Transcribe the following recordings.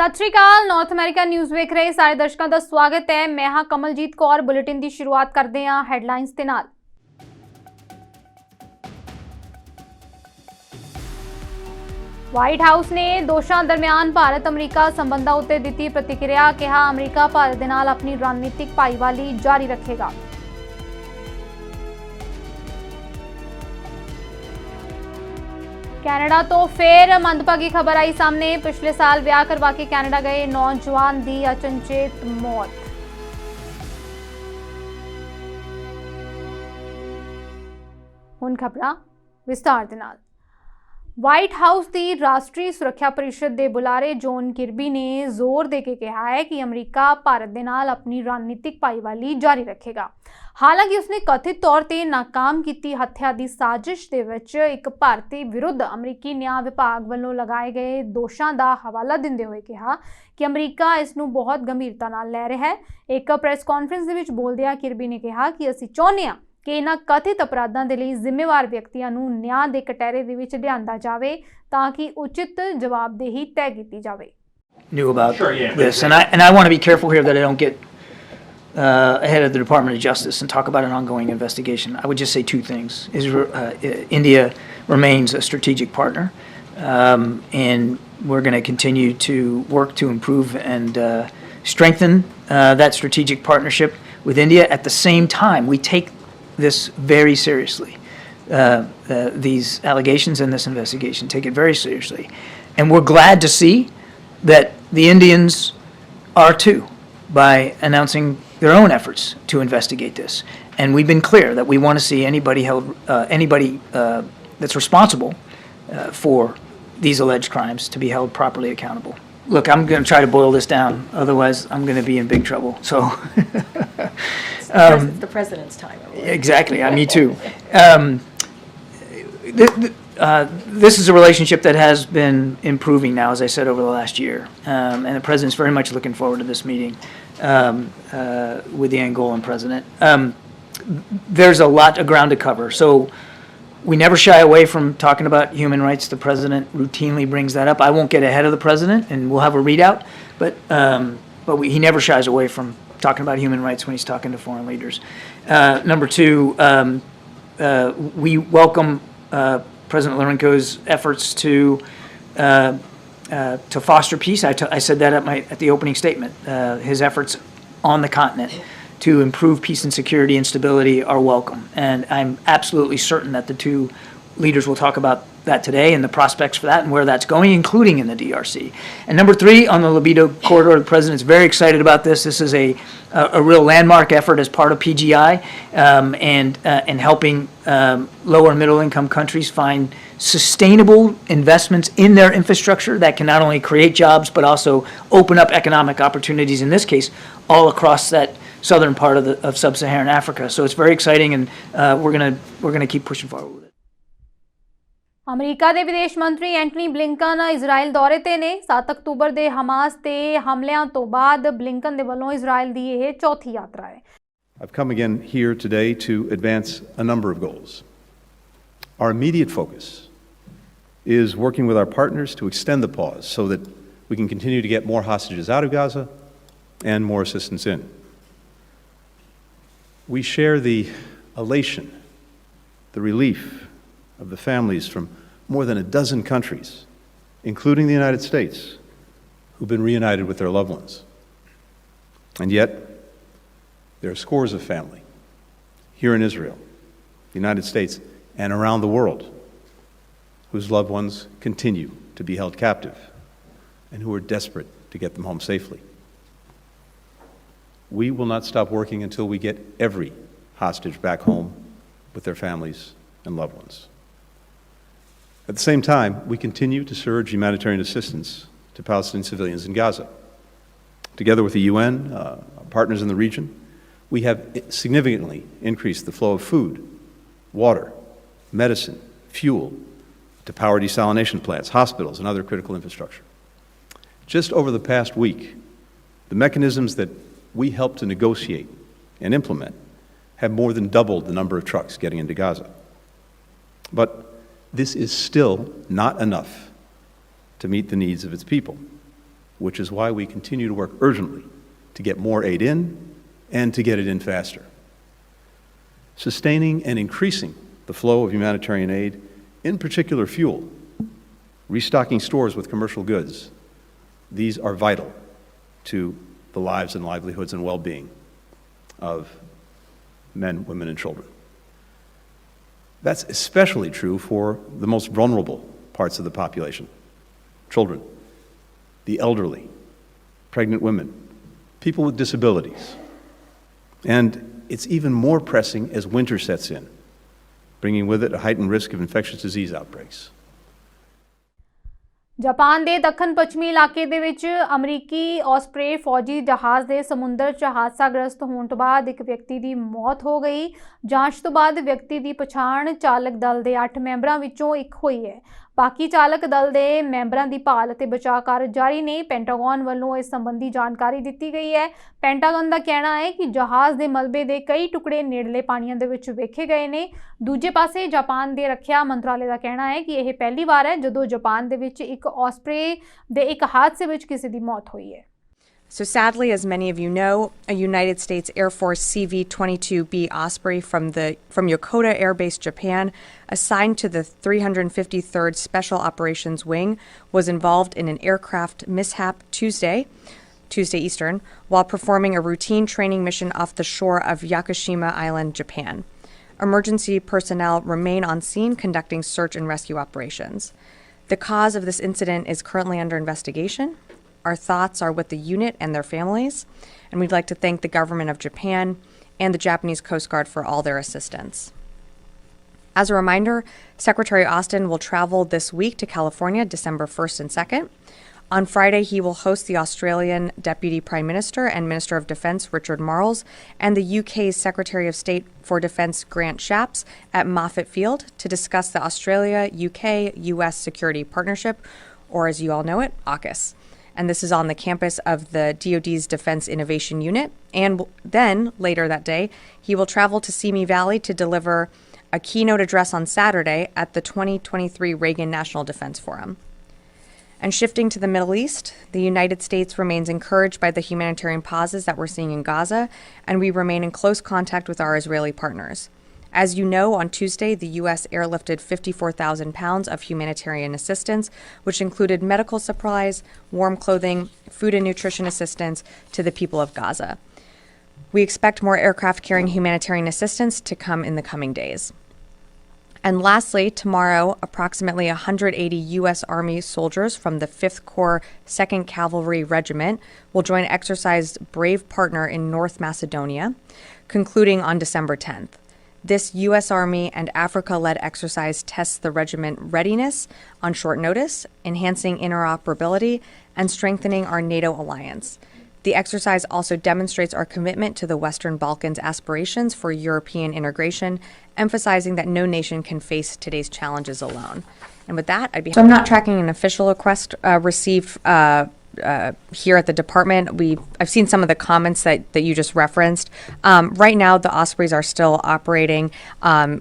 सत श्री अकाल। North America news वेख रहे सारे दर्शकों का स्वागत है। मैं हाँ कमलजीत कौर। बुलेटिन की शुरुआत करते हैं हैडलाइंस के नाल। व्हाइट हाउस ने दोषां दरमियान भारत अमरीका संबंधां उत्ते दित्ती प्रतिक्रिया। कहा अमरीका भारत दे नाल अपनी रणनीतिक भाईवाली जारी रखेगा। कैनेडा तो फिर मंदभागी खबर आई सामने। पिछले साल ब्याह करवा के कैनेडा गए नौजवान की अचनचेत मौत। हुण खबरां विस्तार दे नाल। व्हाइट हाउस की राष्ट्रीय सुरक्षा परिषद के बुलारे जॉन किर्बी ने जोर देके कहा है कि अमरीका भारत दे नाल अपनी रणनीतिक भाईवाली जारी रखेगा। हालांकि उसने कथित तौर पर नाकाम की हत्या की साजिश के विच एक भारती विरुद्ध अमरीकी न्याय विभाग वालों लगाए गए दोषों का हवाला देंदे हुए कहा कि अमरीका इसनूं बहुत गंभीरता नाल लै रहा है। एक प्रेस कॉन्फ्रेंस दे विच बोलदिआं किर्बी ने कहा कि असीं चाहुंदे हां कि इन्हां कथित अपराधां दे लई जिम्मेवार व्यक्तियों नूं न्याय दे कटहरे दे विच लिआंदा जावे तां कि उचित जवाबदेही तय कीती जावे। Knew about this, and I want to be careful here that I don't get ahead of the Department of Justice and talk about an ongoing investigation. I would just say two things: India remains a strategic partner, and we're going to continue to work to improve and strengthen that strategic partnership with India. At the same time, we take this very seriously. These allegations and this investigation, take it very seriously, and we're glad to see that the Indians are too, by announcing their own efforts to investigate this. And we've been clear that we want to see anybody held, that's responsible for these alleged crimes to be held properly accountable. Look, I'm going to try to boil this down, otherwise I'm going to be in big trouble. So, it's the president's time. Exactly. Me too. This is a relationship that has been improving now, as I said, over the last year, and the president's very much looking forward to this meeting with the Angolan president. There's a lot of ground to cover, so we never shy away from talking about human rights. The president routinely brings that up. I won't get ahead of the president, and we'll have a readout, but he never shies away from talking about human rights when he's talking to foreign leaders. Number two, we welcome President Lourenco's efforts to foster peace. I said that at the opening statement. His efforts on the continent to improve peace and security and stability are welcome, and I'm absolutely certain that the two leaders will talk about that today and the prospects for that and where that's going, including in the DRC. And number three, on the libido corridor, the president's very excited about this. This is a real landmark effort as part of PGI, and helping lower and middle income countries find sustainable investments in their infrastructure that can not only create jobs but also open up economic opportunities, in this case, all across that southern part of sub-Saharan Africa. So it's very exciting, and we're gonna keep pushing forward with it. अमरीका के विदेश मंत्री Antony Blinken Israel दौरे ते ने। 7 October के Hamas के हमलियां तो बाद ब्लिंकन दे वल्लों इजराइल दी यह चौथी यात्रा है। I've come again here today to advance a number of goals. Our immediate focus is working with our partners to extend the pause so that we can continue to get more hostages out of Gaza and more assistance in. We share the elation, the relief of the families from more than a dozen countries, including the United States, who've been reunited with their loved ones. And yet, there are scores of family here in Israel, the United States, and around the world whose loved ones continue to be held captive and who are desperate to get them home safely. We will not stop working until we get every hostage back home with their families and loved ones. At the same time, we continue to surge humanitarian assistance to Palestinian civilians in Gaza. Together with the UN, partners in the region, we have significantly increased the flow of food, water, medicine, fuel to power desalination plants, hospitals, and other critical infrastructure. Just over the past week, the mechanisms that we helped to negotiate and implement have more than doubled the number of trucks getting into Gaza. But this is still not enough to meet the needs of its people. which is why we continue to work urgently to get more aid in and to get it in faster. Sustaining and increasing the flow of humanitarian aid, in particular fuel, restocking stores with commercial goods, these are vital to the lives and livelihoods and well-being of men, women, and children. That's especially true for the most vulnerable parts of the population: children, the elderly, pregnant women, people with disabilities. And it's even more pressing as winter sets in, bringing with it a heightened risk of infectious disease outbreaks. Japan ਦੇ ਦੱਖਣ ਪੱਛਮੀ ਇਲਾਕੇ ਦੇ ਵਿੱਚ ਅਮਰੀਕੀ ਔਸਪਰੇ ਫੌਜੀ ਜਹਾਜ਼ ਦੇ ਸਮੁੰਦਰ 'ਚ ਹਾਦਸਾਗ੍ਰਸਤ ਹੋਣ ਤੋਂ ਬਾਅਦ ਇੱਕ ਵਿਅਕਤੀ ਦੀ ਮੌਤ ਹੋ ਗਈ। ਜਾਂਚ ਤੋਂ ਬਾਅਦ ਵਿਅਕਤੀ ਦੀ ਪਛਾਣ ਚਾਲਕ ਦਲ ਦੇ 8 ਮੈਂਬਰਾਂ ਵਿੱਚੋਂ ਇੱਕ ਹੋਈ ਹੈ। ਬਾਕੀ ਚਾਲਕ ਦਲ ਦੇ ਮੈਂਬਰਾਂ ਦੀ ਭਾਲ ਅਤੇ ਬਚਾਅ ਕਾਰਜ ਜਾਰੀ ਨੇ। ਪੈਂਟਾਗਨ ਵੱਲੋਂ ਇਸ ਸੰਬੰਧੀ ਜਾਣਕਾਰੀ ਦਿੱਤੀ ਗਈ ਹੈ। ਪੈਂਟਾਗਨ ਦਾ ਕਹਿਣਾ ਹੈ ਕਿ ਜਹਾਜ਼ ਦੇ ਮਲਬੇ ਦੇ ਕਈ ਟੁਕੜੇ ਨੇੜਲੇ ਪਾਣੀਆਂ ਦੇ ਵਿੱਚ ਵੇਖੇ ਗਏ ਨੇ। ਦੂਜੇ ਪਾਸੇ ਜਾਪਾਨ ਦੇ ਰੱਖਿਆ ਮੰਤਰਾਲੇ ਦਾ ਕਹਿਣਾ ਹੈ ਕਿ ਇਹ ਪਹਿਲੀ ਵਾਰ ਹੈ ਜਦੋਂ ਜਾਪਾਨ ਦੇ ਵਿੱਚ ਇੱਕ ਔਸਪਰੇ ਦੇ ਇੱਕ ਹਾਦਸੇ ਵਿੱਚ ਕਿਸੇ ਦੀ ਮੌਤ ਹੋਈ ਹੈ। So sadly, as many of you know, a United States Air Force CV-22B Osprey from Yokota Air Base, Japan, assigned to the 353rd Special Operations Wing, was involved in an aircraft mishap Tuesday Eastern, while performing a routine training mission off the shore of Yakushima Island, Japan. Emergency personnel remain on scene conducting search and rescue operations. The cause of this incident is currently under investigation. Our thoughts are with the unit and their families, and we'd like to thank the government of Japan and the Japanese Coast Guard for all their assistance. As a reminder, Secretary Austin will travel this week to California, December 1st and 2nd. On Friday, he will host the Australian Deputy Prime Minister and Minister of Defence Richard Marles and the UK's Secretary of State for Defence Grant Shapps at Moffat Field to discuss the Australia-UK-US Security Partnership, or as you all know it, AUKUS. And this is on the campus of the DoD's Defense Innovation Unit. And then, later that day, he will travel to Simi Valley to deliver a keynote address on Saturday at the 2023 Reagan National Defense Forum. And shifting to the Middle East, the United States remains encouraged by the humanitarian pauses that we're seeing in Gaza, and we remain in close contact with our Israeli partners. As you know, on Tuesday, the U.S. airlifted 54,000 pounds of humanitarian assistance, which included medical supplies, warm clothing, food and nutrition assistance to the people of Gaza. We expect more aircraft carrying humanitarian assistance to come in the coming days. And lastly, tomorrow, approximately 180 U.S. Army soldiers from the 5th Corps 2nd Cavalry Regiment will join Exercise Brave Partner in North Macedonia, concluding on December 10th. This U.S. Army and Africa-led exercise tests the regiment readiness on short notice, enhancing interoperability and strengthening our NATO alliance. The exercise also demonstrates our commitment to the Western Balkans' aspirations for European integration, emphasizing that no nation can face today's challenges alone. And with that, I'd be... So I'm not tracking an official request received here at the department. I've seen some of the comments that you just referenced. Right now, the Ospreys are still operating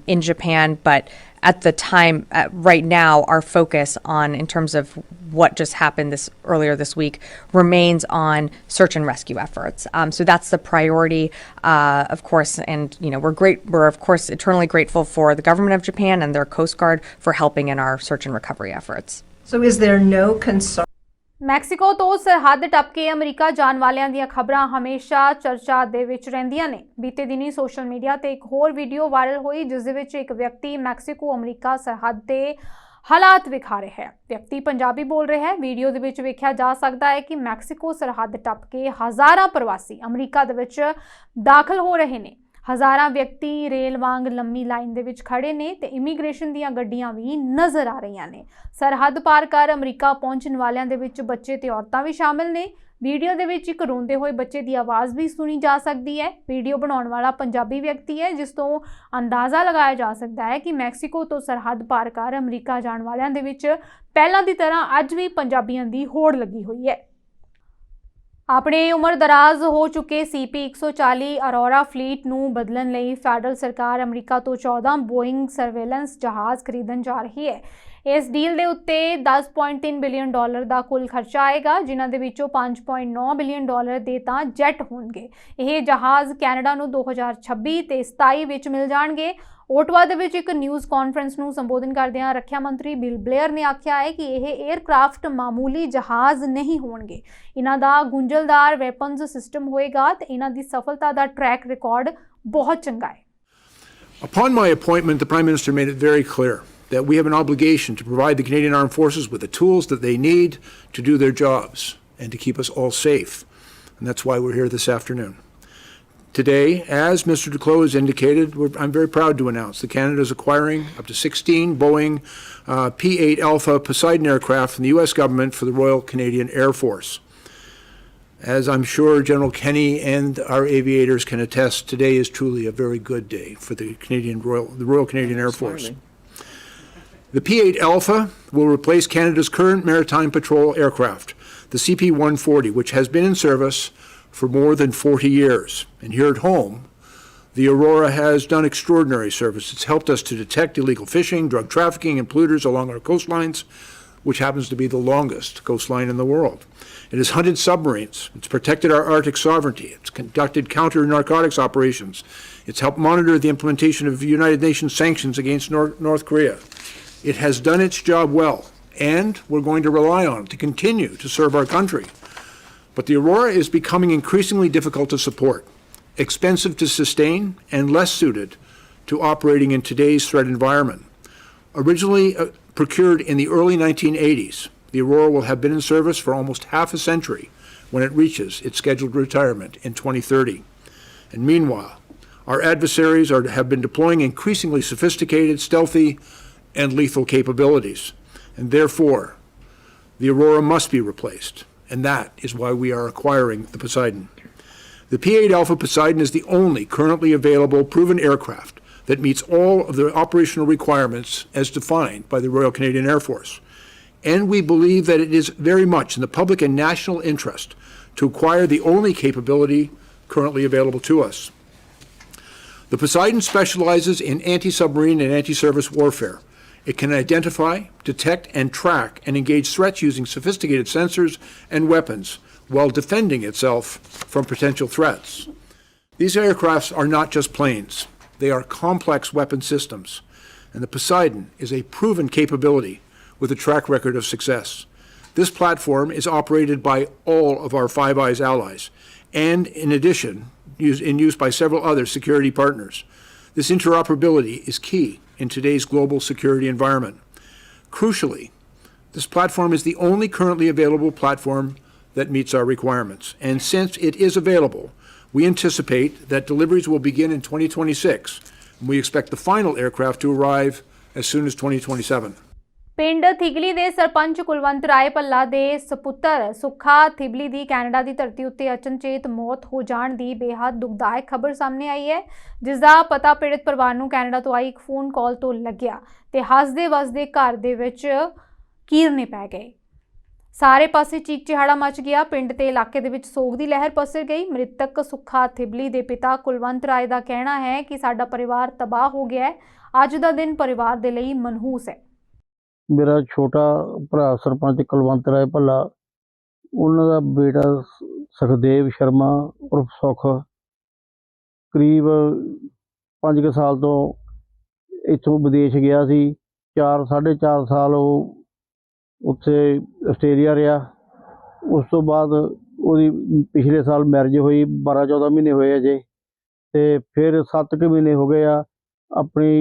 in Japan, but at the time, right now, our focus on, in terms of what just happened earlier this week, remains on search and rescue efforts. So that's the priority, of course, and we're of course eternally grateful for the government of Japan and their Coast Guard for helping in our search and recovery efforts. So is there no concern? Mexico ਤੋਂ ਸਰਹੱਦ ਟੱਪ ਕੇ America ਜਾਣ ਵਾਲਿਆਂ ਦੀਆਂ ਖਬਰਾਂ ਹਮੇਸ਼ਾ ਚਰਚਾ ਦੇ ਵਿੱਚ ਰਹਿੰਦੀਆਂ ਨੇ। ਬੀਤੇ ਦਿਨੀ ਸੋਸ਼ਲ ਮੀਡੀਆ ਤੇ ਇੱਕ ਹੋਰ ਵੀਡੀਓ ਵਾਇਰਲ ਹੋਈ ਜਿਸ ਦੇ ਵਿੱਚ ਇੱਕ ਵਿਅਕਤੀ ਮੈਕਸੀਕੋ ਅਮਰੀਕਾ ਸਰਹੱਦ ਦੇ ਹਾਲਾਤ ਵਿਖਾ ਰਿਹਾ ਹੈ। ਵਿਅਕਤੀ ਪੰਜਾਬੀ ਬੋਲ ਰਿਹਾ ਹੈ। ਵੀਡੀਓ ਦੇ ਵਿੱਚ ਵੇਖਿਆ ਜਾ ਸਕਦਾ ਹੈ ਕਿ ਮੈਕਸੀਕੋ ਸਰਹੱਦ ਟੱਪ ਕੇ ਹਜ਼ਾਰਾਂ ਪ੍ਰਵਾਸੀ ਅਮਰੀਕਾ ਦੇ ਵਿੱਚ ਦਾਖਲ ਹੋ ਰਹੇ ਨੇ। ਹਜ਼ਾਰਾਂ ਵਿਅਕਤੀ ਰੇਲ ਵਾਂਗ ਲੰਮੀ ਲਾਈਨ ਦੇ ਵਿੱਚ ਖੜੇ ਨੇ ਤੇ ਇਮੀਗ੍ਰੇਸ਼ਨ ਦੀਆਂ ਗੱਡੀਆਂ ਵੀ ਨਜ਼ਰ ਆ ਰਹੀਆਂ ਨੇ। ਸਰਹੱਦ ਪਾਰ ਕਰ ਅਮਰੀਕਾ ਪਹੁੰਚਣ ਵਾਲਿਆਂ ਦੇ ਵਿੱਚ ਬੱਚੇ ਤੇ ਔਰਤਾਂ ਵੀ ਸ਼ਾਮਿਲ ਨੇ। ਵੀਡੀਓ ਦੇ ਵਿੱਚ ਇੱਕ ਰੋਂਦੇ ਹੋਏ ਬੱਚੇ ਦੀ ਆਵਾਜ਼ ਵੀ ਸੁਣੀ ਜਾ ਸਕਦੀ ਹੈ। ਵੀਡੀਓ ਬਣਾਉਣ ਵਾਲਾ ਪੰਜਾਬੀ ਵਿਅਕਤੀ ਹੈ ਜਿਸ ਤੋਂ ਅੰਦਾਜ਼ਾ ਲਗਾਇਆ ਜਾ ਸਕਦਾ ਹੈ ਕਿ ਮੈਕਸੀਕੋ ਤੋਂ ਸਰਹੱਦ ਪਾਰ ਕਰ ਅਮਰੀਕਾ ਜਾਣ ਵਾਲਿਆਂ ਦੇ ਵਿੱਚ ਪਹਿਲਾਂ ਦੀ ਤਰ੍ਹਾਂ ਅੱਜ ਵੀ ਪੰਜਾਬੀਆਂ ਦੀ ਹੋੜ ਲੱਗੀ ਹੋਈ ਹੈ। ਆਪਣੇ ਉਮਰ ਦਰਾਜ਼ ਹੋ ਚੁੱਕੇ CP-140 ਅਰੋਰਾ ਫਲੀਟ ਨੂੰ ਬਦਲਣ ਲਈ ਫੈਡਰਲ ਸਰਕਾਰ ਅਮਰੀਕਾ ਤੋਂ 14 ਬੋਇੰਗ ਸਰਵੇਲੈਂਸ ਜਹਾਜ਼ ਖਰੀਦਣ ਜਾ ਰਹੀ ਹੈ। ਇਸ ਡੀਲ ਦੇ ਉੱਤੇ $10.3 ਬਿਲੀਅਨ ਦਾ ਕੁੱਲ ਖਰਚਾ ਆਏਗਾ, ਜਿਨ੍ਹਾਂ ਦੇ ਵਿੱਚੋਂ $5.9 ਬਿਲੀਅਨ ਦੇ ਤਾਂ ਜੈਟ ਹੋਣਗੇ। ਇਹ ਜਹਾਜ਼ ਕੈਨੇਡਾ ਨੂੰ 2026 ਤੇ 27 ਵਿੱਚ ਮਿਲ ਜਾਣਗੇ। ਓਟਵਾ ਦੇ ਵਿੱਚ ਇੱਕ ਨਿਊਜ਼ ਕਾਨਫਰੰਸ ਨੂੰ ਸੰਬੋਧਨ ਕਰਦਿਆਂ ਰੱਖਿਆ ਮੰਤਰੀ ਬਿਲ ਬਲੇਅਰ ਨੇ ਆਖਿਆ ਹੈ ਕਿ ਇਹ 에ਅਰਕ੍ਰਾਫਟ ਮਾਮੂਲੀ ਜਹਾਜ਼ ਨਹੀਂ ਹੋਣਗੇ। ਇਹਨਾਂ ਦਾ ਗੁੰਝਲਦਾਰ ਵੈਪਨਸ ਸਿਸਟਮ ਹੋਏਗਾ ਤੇ ਇਹਨਾਂ ਦੀ ਸਫਲਤਾ ਦਾ ਟਰੈਕ ਰਿਕਾਰਡ ਬਹੁਤ ਚੰਗਾ ਹੈ। Upon my appointment, the Prime Minister made it very clear that we have an obligation to provide the Canadian Armed Forces with the tools that they need to do their jobs and to keep us all safe. And that's why we're here this afternoon. Today, as Mr. Duclos has indicated, I'm very proud to announce that Canada is acquiring up to 16 Boeing P-8 Alpha Poseidon aircraft from the U.S. government for the Royal Canadian Air Force. As I'm sure General Kenny and our aviators can attest, today is truly a very good day for the Royal Canadian Air Force. The P-8 Alpha will replace Canada's current maritime patrol aircraft, the CP-140, which has been in service for more than 40 years. And here at home, the Aurora has done extraordinary service. It's helped us to detect illegal fishing, drug trafficking, and polluters along our coastlines, which happens to be the longest coastline in the world. It has hunted submarines. It's protected our Arctic sovereignty. It's conducted counter-narcotics operations. It's helped monitor the implementation of United Nations sanctions against North Korea. It has done its job well, and we're going to rely on it to continue to serve our country. But the Aurora is becoming increasingly difficult to support, expensive to sustain, and less suited to operating in today's threat environment. Originally procured in the early 1980s, the Aurora will have been in service for almost half a century when it reaches its scheduled retirement in 2030. And meanwhile, our adversaries have been deploying increasingly sophisticated, stealthy, and lethal capabilities. And therefore, the Aurora must be replaced. And that is why we are acquiring the Poseidon. The P-8 Alpha Poseidon is the only currently available proven aircraft that meets all of the operational requirements as defined by the Royal Canadian Air Force. And we believe that it is very much in the public and national interest to acquire the only capability currently available to us. The Poseidon specializes in anti-submarine and anti-surface warfare. It can identify, detect, and track and engage threats using sophisticated sensors and weapons while defending itself from potential threats. These aircrafts are not just planes. They are complex weapon systems. And the Poseidon is a proven capability with a track record of success. This platform is operated by all of our Five Eyes allies, and in addition, in use by several other security partners. This interoperability is key in today's global security environment. Crucially, this platform is the only currently available platform that meets our requirements. And since it is available, we anticipate that deliveries will begin in 2026, and we expect the final aircraft to arrive as soon as 2027. ਪਿੰਡ ਥਿਗਲੀ ਦੇ ਸਰਪੰਚ ਕੁਲਵੰਤ ਰਾਏ ਭੱਲਾ ਦੇ ਸਪੁੱਤਰ ਸੁੱਖਾ ਥਿਬਲੀ ਦੀ Canada ਦੀ ਧਰਤੀ ਉੱਤੇ ਅਚਨਚੇਤ ਮੌਤ ਹੋ ਜਾਣ ਦੀ ਬੇਹੱਦ ਦੁਖਦਾਇਕ ਖਬਰ ਸਾਹਮਣੇ ਆਈ ਹੈ, ਜਿਸ ਦਾ ਪਤਾ ਪੀੜਤ ਪਰਿਵਾਰ ਨੂੰ ਕੈਨੇਡਾ ਤੋਂ ਆਈ ਇੱਕ ਫੋਨ ਕਾਲ ਤੋਂ ਲੱਗਿਆ ਤੇ ਹੱਸਦੇ ਵਸਦੇ ਘਰ ਦੇ ਵਿੱਚ ਕੀਰਨੇ ਪੈ ਗਏ। ਸਾਰੇ ਪਾਸੇ ਚੀਕ ਚਿਹਾੜਾ ਮਚ ਗਿਆ। ਪਿੰਡ ਤੇ ਇਲਾਕੇ ਦੇ ਵਿੱਚ ਸੋਗ ਦੀ ਲਹਿਰ ਪਸਰ ਗਈ। ਮ੍ਰਿਤਕ ਸੁੱਖਾ ਥਿਬਲੀ ਦੇ ਪਿਤਾ ਕੁਲਵੰਤ ਰਾਏ ਦਾ ਕਹਿਣਾ ਹੈ ਕਿ ਸਾਡਾ ਪਰਿਵਾਰ ਤਬਾਹ ਹੋ ਗਿਆ ਹੈ। ਅੱਜ ਦਾ ਦਿਨ ਪਰਿਵਾਰ ਦੇ ਲਈ ਮਨਹੂਸ ਹੈ। ਮੇਰਾ ਛੋਟਾ ਭਰਾ ਸਰਪੰਚ ਕੁਲਵੰਤ ਰਾਏ ਭੱਲਾ, ਉਹਨਾਂ ਦਾ ਬੇਟਾ ਸੁਖਦੇਵ ਸ਼ਰਮਾ ਉਰਫ ਸੁੱਖ ਕਰੀਬ 5 ਸਾਲ ਤੋਂ ਇੱਥੋਂ ਵਿਦੇਸ਼ ਗਿਆ ਸੀ। 4.5 ਸਾਲ ਉਹ ਉੱਥੇ ਆਸਟ੍ਰੇਲੀਆ ਰਿਹਾ। ਉਸ ਤੋਂ ਬਾਅਦ ਉਹਦੀ ਪਿਛਲੇ ਸਾਲ ਮੈਰਿਜ ਹੋਈ, 12-14 ਮਹੀਨੇ ਹੋਏ ਅਜੇ, ਅਤੇ ਫਿਰ 7 ਕੁ ਮਹੀਨੇ ਹੋ ਗਏ ਆ ਆਪਣੀ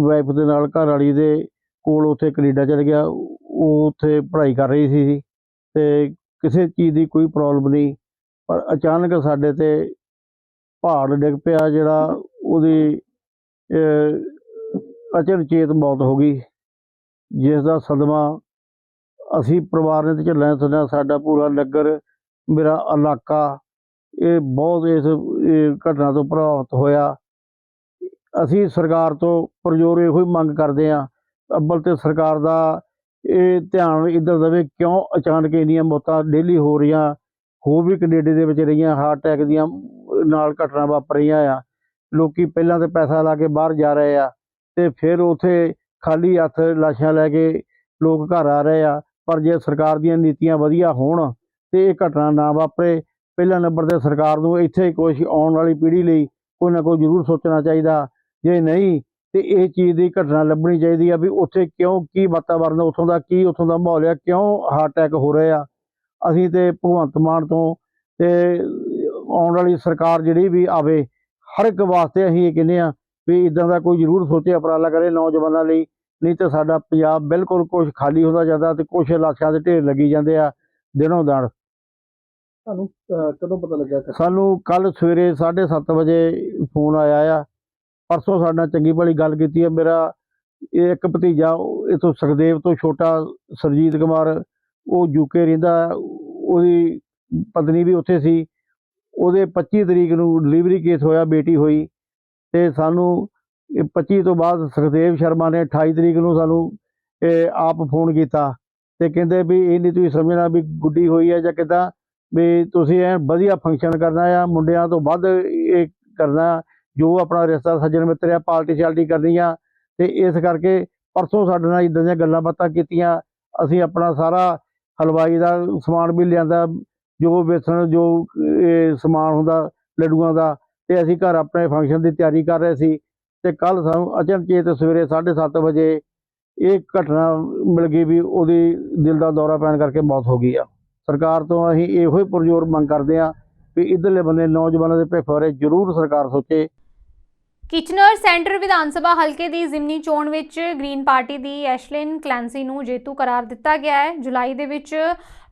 ਵਾਈਫ ਦੇ ਨਾਲ, ਘਰ ਵਾਲੀ ਦੇ ਕੋਲ ਉੱਥੇ ਕੈਨੇਡਾ ਚਲ ਗਿਆ। ਉਹ ਉੱਥੇ ਪੜ੍ਹਾਈ ਕਰ ਰਹੀ ਸੀ ਅਤੇ ਕਿਸੇ ਚੀਜ਼ ਦੀ ਕੋਈ ਪ੍ਰੋਬਲਮ ਨਹੀਂ, ਪਰ ਅਚਾਨਕ ਸਾਡੇ 'ਤੇ ਪਹਾੜ ਡਿੱਗ ਪਿਆ, ਜਿਹੜਾ ਉਹਦੀ ਅਚਨਚੇਤ ਮੌਤ ਹੋ ਗਈ, ਜਿਸ ਦਾ ਸਦਮਾ ਅਸੀਂ ਪਰਿਵਾਰ ਨੇ ਤਾਂ ਝੱਲਣਾ ਸੁਣਿਆ। ਸਾਡਾ ਪੂਰਾ ਨਗਰ, ਮੇਰਾ ਇਲਾਕਾ, ਇਹ ਬਹੁਤ ਇਸ ਘਟਨਾ ਤੋਂ ਪ੍ਰਭਾਵਿਤ ਹੋਇਆ। ਅਸੀਂ ਸਰਕਾਰ ਤੋਂ ਪੁਰਜ਼ੋਰ ਇਹੋ ਹੀ ਮੰਗ ਕਰਦੇ ਹਾਂ, ਅੱਵਲ ਤਾਂ ਸਰਕਾਰ ਦਾ ਇਹ ਧਿਆਨ ਇੱਧਰ ਦੇਵੇ। ਕਿਉਂ ਅਚਾਨਕ ਇੰਨੀਆਂ ਮੌਤਾਂ ਡੇਲੀ ਹੋ ਰਹੀਆਂ, ਹੋਰ ਵੀ ਕੈਨੇਡਾ ਦੇ ਵਿੱਚ ਰਹੀਆਂ, ਹਾਰਟ ਅਟੈਕ ਦੀਆਂ ਨਾਲ ਘਟਨਾ ਵਾਪਰ ਰਹੀਆਂ ਆ। ਲੋਕ ਪਹਿਲਾਂ ਤਾਂ ਪੈਸਾ ਲਾ ਕੇ ਬਾਹਰ ਜਾ ਰਹੇ ਆ ਅਤੇ ਫਿਰ ਉੱਥੇ ਖਾਲੀ ਹੱਥ ਲਾਸ਼ਾਂ ਲੈ ਕੇ ਲੋਕ ਘਰ ਆ ਰਹੇ ਆ। ਪਰ ਜੇ ਸਰਕਾਰ ਦੀਆਂ ਨੀਤੀਆਂ ਵਧੀਆ ਹੋਣ ਤੇ ਇਹ ਘਟਨਾ ਨਾ ਵਾਪਰੇ। ਪਹਿਲਾ ਨੰਬਰ ਤੇ ਸਰਕਾਰ ਨੂੰ ਇੱਥੇ ਕੁਛ ਆਉਣ ਵਾਲੀ ਪੀੜ੍ਹੀ ਲਈ ਕੋਈ ਨਾ ਕੋਈ ਜ਼ਰੂਰ ਸੋਚਣਾ ਚਾਹੀਦਾ। ਜੇ ਨਹੀਂ ਤੇ ਇਹ ਚੀਜ਼ ਦੀ ਘਟਨਾ ਲੱਭਣੀ ਚਾਹੀਦੀ ਆ ਵੀ ਉੱਥੇ ਕਿਉਂ, ਕੀ ਵਾਤਾਵਰਨ ਉੱਥੋਂ ਦਾ, ਕੀ ਉੱਥੋਂ ਦਾ ਮਾਹੌਲ ਆ, ਕਿਉਂ ਹਾਰਟ ਅਟੈਕ ਹੋ ਰਹੇ ਆ। ਅਸੀਂ ਤੇ ਭਗਵੰਤ ਮਾਨ ਤੋਂ ਤੇ ਆਉਣ ਵਾਲੀ ਸਰਕਾਰ ਜਿਹੜੀ ਵੀ ਆਵੇ, ਹਰ ਇੱਕ ਵਾਸਤੇ ਅਸੀਂ ਇਹ ਕਹਿੰਦੇ ਆ ਵੀ ਇੱਦਾਂ ਦਾ ਕੋਈ ਜ਼ਰੂਰ ਸੋਚੇ, ਉਪਰਾਲਾ ਕਰੇ ਨੌਜਵਾਨਾਂ ਲਈ। ਨਹੀਂ ਤਾਂ ਸਾਡਾ ਪੰਜਾਬ ਬਿਲਕੁਲ ਕੁਛ ਖਾਲੀ ਹੁੰਦਾ ਜਾਂਦਾ ਤੇ ਕੁਛ ਲਾਸ਼ਾਂ ਦੇ ਢੇਰ ਲੱਗੀ ਜਾਂਦੇ ਆ ਦਿਨੋਂ ਦਿਨ। ਤੁਹਾਨੂੰ ਕਦੋਂ ਪਤਾ ਲੱਗਿਆ? ਸਾਨੂੰ ਕੱਲ ਸਵੇਰੇ 7:30 ਵਜੇ ਫੋਨ ਆਇਆ ਆ। ਪਰਸੋਂ ਸਾਡੇ ਨਾਲ ਚੰਗੀ ਭਲੀ ਗੱਲ ਕੀਤੀ ਹੈ। ਮੇਰਾ ਇੱਕ ਭਤੀਜਾ ਇੱਥੋਂ ਸੁਖਦੇਵ ਤੋਂ ਛੋਟਾ ਸਰਜੀਤ ਕੁਮਾਰ, ਉਹ ਯੂਕੇ ਰਹਿੰਦਾ, ਉਹਦੀ ਪਤਨੀ ਵੀ ਉੱਥੇ ਸੀ। ਉਹਦੇ 25 ਤਰੀਕ ਨੂੰ ਡਿਲੀਵਰੀ ਕੇਸ ਹੋਇਆ, ਬੇਟੀ ਹੋਈ। ਤੇ ਸਾਨੂੰ 25 ਤੋਂ ਬਾਅਦ ਸੁਖਦੇਵ ਸ਼ਰਮਾ ਨੇ 28 ਤਰੀਕ ਨੂੰ ਸਾਨੂੰ ਆਪ ਫੋਨ ਕੀਤਾ ਤੇ ਕਹਿੰਦੇ ਵੀ ਇਹ ਨਹੀਂ ਤੁਸੀਂ ਸਮਝਣਾ ਵੀ ਗੁੱਡੀ ਹੋਈ ਹੈ ਜਾਂ ਕਿੱਦਾਂ, ਵੀ ਤੁਸੀਂ ਐਂ ਵਧੀਆ ਫੰਕਸ਼ਨ ਕਰਨਾ ਆ, ਮੁੰਡਿਆਂ ਤੋਂ ਵੱਧ ਇਹ ਕਰਨਾ, ਜੋ ਆਪਣਾ ਰਿਸ਼ਤਾ ਸੱਜਣ ਮਿੱਤਰ ਆ, ਪਾਰਟੀ ਸ਼ਾਲਟੀ ਕਰਨੀ ਆ। ਤੇ ਇਸ ਕਰਕੇ ਪਰਸੋਂ ਸਾਡੇ ਨਾਲ ਇੱਦਾਂ ਦੀਆਂ ਗੱਲਾਂ ਬਾਤਾਂ ਕੀਤੀਆਂ। ਅਸੀਂ ਆਪਣਾ ਸਾਰਾ ਹਲਵਾਈ ਦਾ ਸਮਾਨ ਵੀ ਲਿਆਂਦਾ, ਜੋ ਵੇਸਣ, ਜੋ ਸਮਾਨ ਹੁੰਦਾ ਲੱਡੂਆਂ ਦਾ, ਤੇ ਅਸੀਂ ਘਰ ਆਪਣੇ ਫੰਕਸ਼ਨ ਦੀ ਤਿਆਰੀ ਕਰ ਰਹੇ ਸੀ। ਤੇ ਕੱਲ ਸਾਨੂੰ ਅਚਨਚੇਤ ਸਵੇਰੇ 7:30 ਵਜੇ ਇਹ ਘਟਨਾ ਮਿਲ ਗਈ ਵੀ ਉਹਦੀ ਦਿਲ ਦਾ ਦੌਰਾ ਪੈਣ ਕਰਕੇ ਮੌਤ ਹੋ ਗਈ ਆ। ਸਰਕਾਰ ਤੋਂ ਅਸੀਂ ਇਹੋ ਹੀ ਪੁਰਜ਼ੋਰ ਮੰਗ ਕਰਦੇ ਹਾਂ ਵੀ ਇੱਧਰਲੇ ਬੰਦੇ ਨੌਜਵਾਨਾਂ ਦੇ ਭਵਿੱਖ ਬਾਰੇ ਜ਼ਰੂਰ ਸਰਕਾਰ ਸੋਚੇ। ਕਿਚਨਰ ਸੈਂਟਰ ਵਿਧਾਨ ਸਭਾ ਹਲਕੇ ਦੀ ਜ਼ਿਮਨੀ ਚੋਣ ਵਿੱਚ ਗ੍ਰੀਨ ਪਾਰਟੀ ਦੀ ਐਸ਼ਲਿਨ ਕਲੈਂਸੀ ਨੂੰ ਜੇਤੂ ਕਰਾਰ ਦਿੱਤਾ ਗਿਆ ਹੈ। ਜੁਲਾਈ ਦੇ ਵਿੱਚ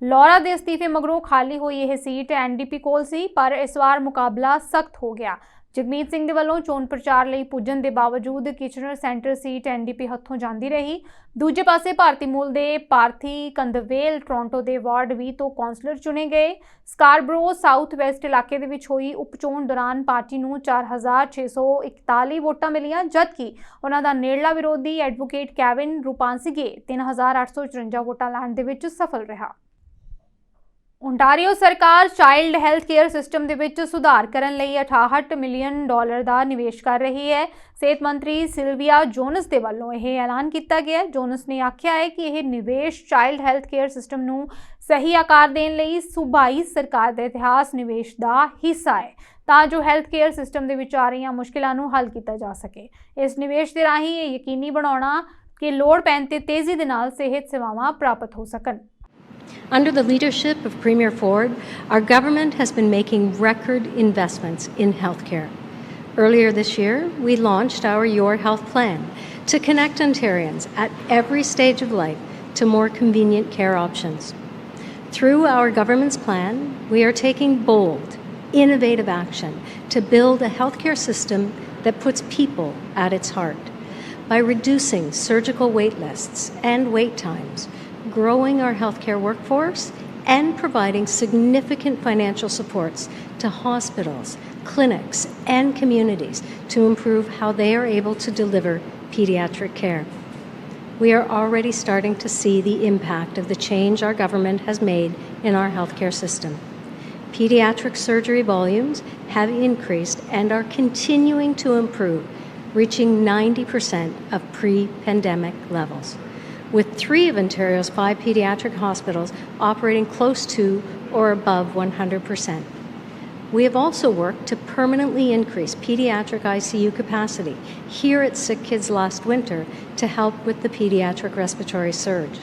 ਲੌਰਾ ਦੇ ਅਸਤੀਫੇ ਮਗਰੋਂ ਖਾਲੀ ਹੋਈ ਇਹ ਸੀਟ ਐਨਡੀਪੀ ਕੋਲ ਸੀ, ਪਰ ਇਸ ਵਾਰ ਮੁਕਾਬਲਾ ਸਖਤ ਹੋ ਗਿਆ। ਜਗਮੀਤ ਸਿੰਘ ਦੇ ਵੱਲੋਂ ਚੋਣ ਪ੍ਰਚਾਰ ਲਈ ਪੁੱਜਣ ਦੇ ਬਾਵਜੂਦ ਕਿਚਨਰ ਸੈਂਟਰ ਸੀਟ ਐਨਡੀਪੀ ਹੱਥੋਂ ਜਾਂਦੀ ਰਹੀ। ਦੂਜੇ ਪਾਸੇ ਭਾਰਤੀ ਮੂਲ ਦੇ ਪਾਰਥੀ ਕੰਦਵੇਲ ਟੋਰਾਂਟੋ ਦੇ ਵਾਰਡ 20 ਤੋਂ ਕੌਂਸਲਰ ਚੁਣੇ ਗਏ। ਸਕਾਰਬਰੋ ਸਾਊਥ ਵੈਸਟ ਇਲਾਕੇ ਦੇ ਵਿੱਚ ਹੋਈ ਉਪਚੋਣ ਦੌਰਾਨ ਪਾਰਟੀ ਨੂੰ 4641 ਵੋਟਾਂ ਮਿਲੀਆਂ, ਜਦਕਿ ਉਹਨਾਂ ਦਾ ਨੇੜਲਾ ਵਿਰੋਧੀ ਐਡਵੋਕੇਟ ਕੈਵਿਨ ਰੂਪਾਂਸਿਗੇ 3854 ਵੋਟਾਂ ਲੈਣ ਦੇ ਵਿੱਚ ਸਫਲ ਰਿਹਾ। ਓਨਟਾਰੀਓ ਸਰਕਾਰ ਚਾਈਲਡ ਹੈਲਥ ਕੇਅਰ ਸਿਸਟਮ ਦੇ ਵਿੱਚ ਸੁਧਾਰ ਕਰਨ ਲਈ $68 ਮਿਲੀਅਨ ਦਾ ਨਿਵੇਸ਼ ਕਰ ਰਹੀ ਹੈ। ਸਿਹਤ ਮੰਤਰੀ ਸਿਲਵੀਆ ਜੋਨਸ ਦੇ ਵੱਲੋਂ ਇਹ ਐਲਾਨ ਕੀਤਾ ਗਿਆ। ਜੋਨਸ ਨੇ ਆਖਿਆ ਹੈ ਕਿ ਇਹ ਨਿਵੇਸ਼ ਚਾਈਲਡ ਹੈਲਥ ਕੇਅਰ ਸਿਸਟਮ ਨੂੰ ਸਹੀ ਆਕਾਰ ਦੇਣ ਲਈ ਸੂਬਾਈ ਸਰਕਾਰ ਦੇ ਇਤਿਹਾਸ ਨਿਵੇਸ਼ ਦਾ ਹਿੱਸਾ ਹੈ, ਤਾਂ ਜੋ ਹੈਲਥ ਕੇਅਰ ਸਿਸਟਮ ਦੇ ਵਿੱਚ ਆ ਰਹੀਆਂ ਮੁਸ਼ਕਿਲਾਂ ਨੂੰ ਹੱਲ ਕੀਤਾ ਜਾ ਸਕੇ। ਇਸ ਨਿਵੇਸ਼ ਦੇ ਰਾਹੀਂ ਇਹ ਯਕੀਨੀ ਬਣਾਉਣਾ ਕਿ ਲੋੜ ਪੈਣ ਤੇ ਤੇਜ਼ੀ ਦੇ ਨਾਲ ਸਿਹਤ ਸੇਵਾਵਾਂ ਪ੍ਰਾਪਤ ਹੋ ਸਕਣ। Under the leadership of Premier Ford, our government has been making record investments in healthcare. Earlier this year, we launched our Your Health Plan to connect Ontarians at every stage of life to more convenient care options. Through our government's plan, we are taking bold, innovative action to build a healthcare system that puts people at its heart. By reducing surgical wait lists and wait times, growing our healthcare workforce, and providing significant financial supports to hospitals, clinics, and communities to improve how they are able to deliver pediatric care. We are already starting to see the impact of the change our government has made in our healthcare system. Pediatric surgery volumes have increased and are continuing to improve, reaching 90% of pre-pandemic levels, with 3 of Ontario's 5 pediatric hospitals operating close to or above 100%. We have also worked to permanently increase pediatric ICU capacity here at Sick Kids last winter to help with the pediatric respiratory surge.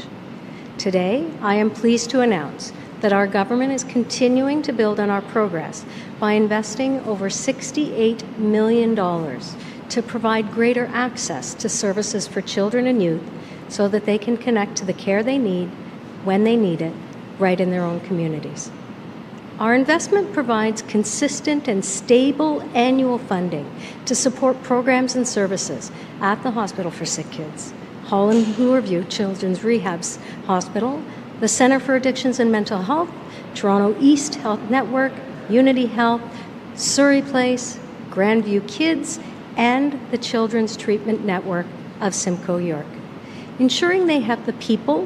Today, I am pleased to announce that our government is continuing to build on our progress by investing over $68 million to provide greater access to services for children and youth, so that they can connect to the care they need when they need it, right in their own communities. Our investment provides consistent and stable annual funding to support programs and services at the Hospital for Sick Kids, Holland Bloorview Children's Rehab's Hospital, the Centre for Addictions and Mental Health, Toronto East Health Network, Unity Health, Surrey Place, Grandview Kids, and the Children's Treatment Network of Simcoe York, ensuring they have the people,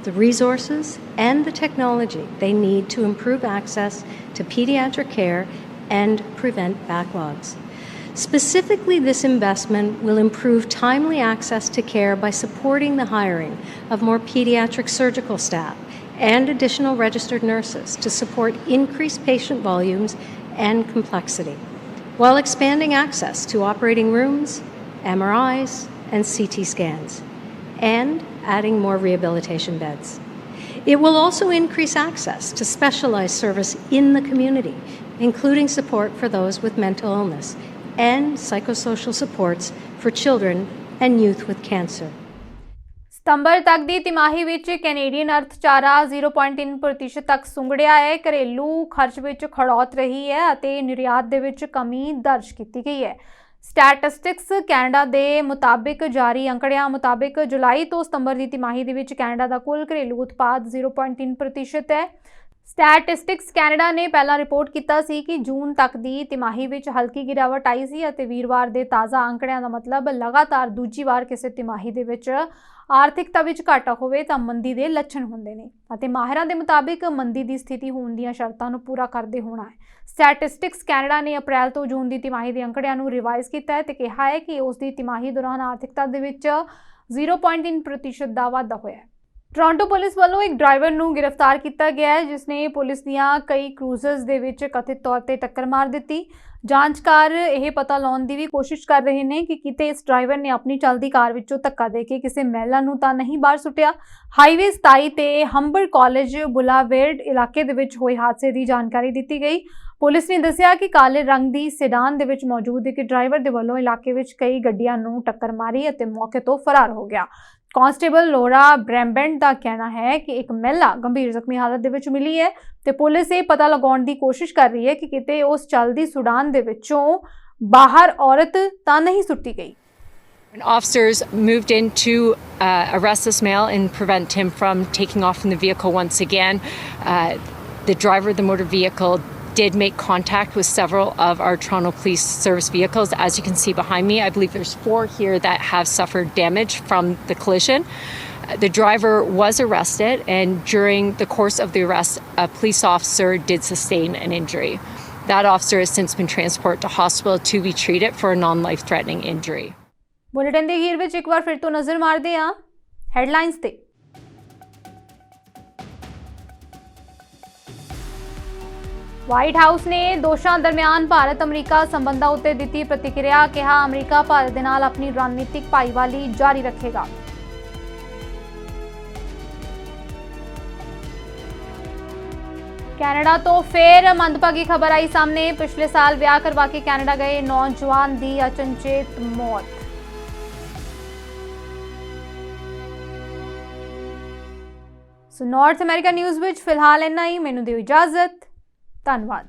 the resources, and the technology they need to improve access to pediatric care and prevent backlogs. Specifically, this investment will improve timely access to care by supporting the hiring of more pediatric surgical staff and additional registered nurses to support increased patient volumes and complexity, while expanding access to operating rooms, MRIs, and CT scans, and adding more rehabilitation beds. It will also increase access to specialized service in the community, including support for those with mental illness and psychosocial supports for children and youth with cancer. ਸਤੰਬਰ ਤੱਕ ਦੀ ਤਿਮਾਹੀ ਵਿੱਚ Canadian ਅਰਥਚਾਰਾ 0.3% ਤੱਕ ਸੁੰਗੜਿਆ ਹੈ। ਘਰੇਲੂ ਖਰਚ ਵਿੱਚ ਖੜੌਤ ਰਹੀ ਹੈ ਅਤੇ ਨਿਰਯਾਤ ਦੇ ਵਿੱਚ ਕਮੀ ਦਰਜ ਕੀਤੀ ਗਈ ਹੈ। ਸਟੈਟਿਸਟਿਕਸ ਕੈਨੇਡਾ ਦੇ ਮੁਤਾਬਿਕ ਜਾਰੀ ਅੰਕੜਿਆਂ ਮੁਤਾਬਿਕ ਜੁਲਾਈ ਤੋਂ ਸਤੰਬਰ ਦੀ ਤਿਮਾਹੀ ਦੇ ਵਿੱਚ ਕੈਨੇਡਾ ਦਾ ਕੁੱਲ ਘਰੇਲੂ ਉਤਪਾਦ 0.3% ਹੈ। ਸਟੈਟਿਸਟਿਕਸ ਕੈਨੇਡਾ ਨੇ ਪਹਿਲਾਂ ਰਿਪੋਰਟ ਕੀਤਾ ਸੀ ਕਿ ਜੂਨ ਤੱਕ ਦੀ ਤਿਮਾਹੀ ਵਿੱਚ ਹਲਕੀ ਗਿਰਾਵਟ ਆਈ ਸੀ ਅਤੇ ਵੀਰਵਾਰ ਦੇ ਤਾਜ਼ਾ ਅੰਕੜਿਆਂ ਦਾ ਮਤਲਬ ਲਗਾਤਾਰ ਦੂਜੀ ਵਾਰ ਕਿਸੇ ਤਿਮਾਹੀ ਦੇ ਵਿੱਚ ਆਰਥਿਕਤਾ ਵਿੱਚ ਘਾਟਾ ਹੋਵੇ ਤਾਂ ਮੰਦੀ ਦੇ ਲੱਛਣ ਹੁੰਦੇ ਨੇ ਅਤੇ ਮਾਹਿਰਾਂ ਦੇ ਮੁਤਾਬਿਕ ਮੰਦੀ ਦੀ ਸਥਿਤੀ ਹੋਣ ਦੀਆਂ ਸ਼ਰਤਾਂ ਨੂੰ ਪੂਰਾ ਕਰਦੇ ਹੋਣਾ ਹੈ। ਸਟੈਟਿਸਟਿਕਸ ਕੈਨੇਡਾ ਨੇ ਅਪ੍ਰੈਲ ਤੋਂ ਜੂਨ ਦੀ ਤਿਮਾਹੀ ਦੇ ਅੰਕੜਿਆਂ ਨੂੰ ਰਿਵਾਈਜ਼ ਕੀਤਾ ਹੈ ਤੇ ਕਿਹਾ ਹੈ ਕਿ ਉਸ ਦੀ ਤਿਮਾਹੀ ਦੌਰਾਨ ਆਰਥਿਕਤਾ ਦੇ ਵਿੱਚ 0.3% ਦਾ ਵਾਧਾ ਹੋਇਆ ਹੈ। ਟੋਰਾਂਟੋ ਪੁਲਿਸ ਵੱਲੋਂ ਇੱਕ ਡਰਾਈਵਰ ਨੂੰ ਗ੍ਰਿਫਤਾਰ ਕੀਤਾ ਗਿਆ ਹੈ ਜਿਸ ਨੇ ਪੁਲਿਸ ਦੀਆਂ ਕਈ ਕਰੂਜ਼ਰਸ ਦੇ ਵਿੱਚ ਕਥਿਤ ਤੌਰ ਤੇ ਟੱਕਰ ਮਾਰ ਦਿੱਤੀ। ਜਾਂਚਕਾਰ ਇਹ ਪਤਾ ਲਾਉਣ ਦੀ ਵੀ ਕੋਸ਼ਿਸ਼ ਕਰ ਰਹੇ ਨੇ ਕਿ ਕਿਤੇ ਇਸ ਡਰਾਈਵਰ ਨੇ ਆਪਣੀ ਚੱਲਦੀ ਕਾਰ ਵਿੱਚੋਂ ਧੱਕਾ ਦੇ ਕੇ ਕਿਸੇ ਮਹਿਲਾ ਨੂੰ ਤਾਂ ਨਹੀਂ ਬਾਹਰ ਸੁੱਟਿਆ। ਹਾਈਵੇ 27 ਤੇ ਹੰਬਰ ਕਾਲਜ ਬੁਲਾਵੇਰਡ ਇਲਾਕੇ ਦੇ ਵਿੱਚ ਹੋਏ ਹਾਦਸੇ ਦੀ ਜਾਣਕਾਰੀ ਦਿੱਤੀ ਗਈ। ਪੁਲਿਸ ਨੇ ਦੱਸਿਆ ਕਿ ਕਾਲੇ ਰੰਗ ਦੀ ਸੈਡਾਨ ਦੇ ਵਿੱਚ ਮੌਜੂਦ ਇੱਕ ਡਰਾਈਵਰ ਦੇ ਵੱਲੋਂ ਇਲਾਕੇ ਵਿੱਚ ਕਈ ਗੱਡੀਆਂ ਨੂੰ ਟੱਕਰ ਮਾਰੀ ਅਤੇ ਮੌਕੇ ਤੋਂ ਫਰਾਰ ਹੋ ਗਿਆ। ਕਾਂਸਟੇਬਲ ਲੋਰਾ ਬ੍ਰੈਂਬੈਂਡ ਦਾ ਕਹਿਣਾ ਹੈ ਕਿ ਇੱਕ ਮਹਿਲਾ ਗੰਭੀਰ ਜ਼ਖਮੀ ਹਾਲਤ ਦੇ ਵਿੱਚ ਮਿਲੀ ਹੈ ਤੇ ਪੁਲਿਸ ਇਹ ਪਤਾ ਲਗਾਉਣ ਦੀ ਕੋਸ਼ਿਸ਼ ਕਰ ਰਹੀ ਹੈ ਕਿ ਕਿਤੇ ਉਸ ਚੱਲਦੀ ਸੁਡਾਨ ਦੇ ਵਿੱਚੋਂ ਬਾਹਰ ਔਰਤ ਤਾਂ ਨਹੀਂ ਸੁੱਟੀ ਗਈ। Officers moved in to arrest this male and prevent him from taking off from the vehicle once again. The driver of the motor vehicle did make contact with several of our Toronto Police Service vehicles. As you can see behind me, I believe there's 4 here that have suffered damage from the collision. The driver was arrested, and during the course of the arrest, a police officer did sustain an injury. That officer has since been transported to hospital to be treated for a non-life-threatening injury. Bulletin ਦੇ ਅਖੀਰ ਵਿੱਚ ਇੱਕ ਵਾਰ ਫਿਰ ਤੋਂ ਨਜ਼ਰ ਮਾਰਦੇ ਹਾਂ headlines ਤੇ। ਵਾਈਟ ਹਾਊਸ ਨੇ ਦੋਸ਼ਾਂ ਦਰਮਿਆਨ ਭਾਰਤ ਅਮਰੀਕਾ ਸੰਬੰਧਾਂ ਉੱਤੇ ਦਿੱਤੀ ਪ੍ਰਤੀਕਿਰਿਆ। ਕਿਹਾ ਅਮਰੀਕਾ ਭਾਰਤ ਦੇ ਨਾਲ ਆਪਣੀ ਰਣਨੀਤਿਕ ਭਾਈਵਾਲੀ ਜਾਰੀ ਰੱਖੇਗਾ। ਕੈਨੇਡਾ ਤੋਂ ਫੇਰ ਮੰਦਭਾਗੀ ਖਬਰ ਆਈ ਸਾਹਮਣੇ। ਪਿਛਲੇ ਸਾਲ ਵਿਆਹ ਕਰਵਾ ਕੇ ਕੈਨੇਡਾ ਗਏ ਨੌਜਵਾਨ ਦੀ ਅਚਨਚੇਤ ਮੌਤ। ਸੋ ਨਾਰਥ ਅਮਰੀਕਾ ਨਿਊਜ਼ ਵਿੱਚ ਫਿਲਹਾਲ ਇੰਨਾ ਹੀ। ਮੈਨੂੰ ਦਿਓ ਇਜਾਜ਼ਤ। ਧੰਨਵਾਦ।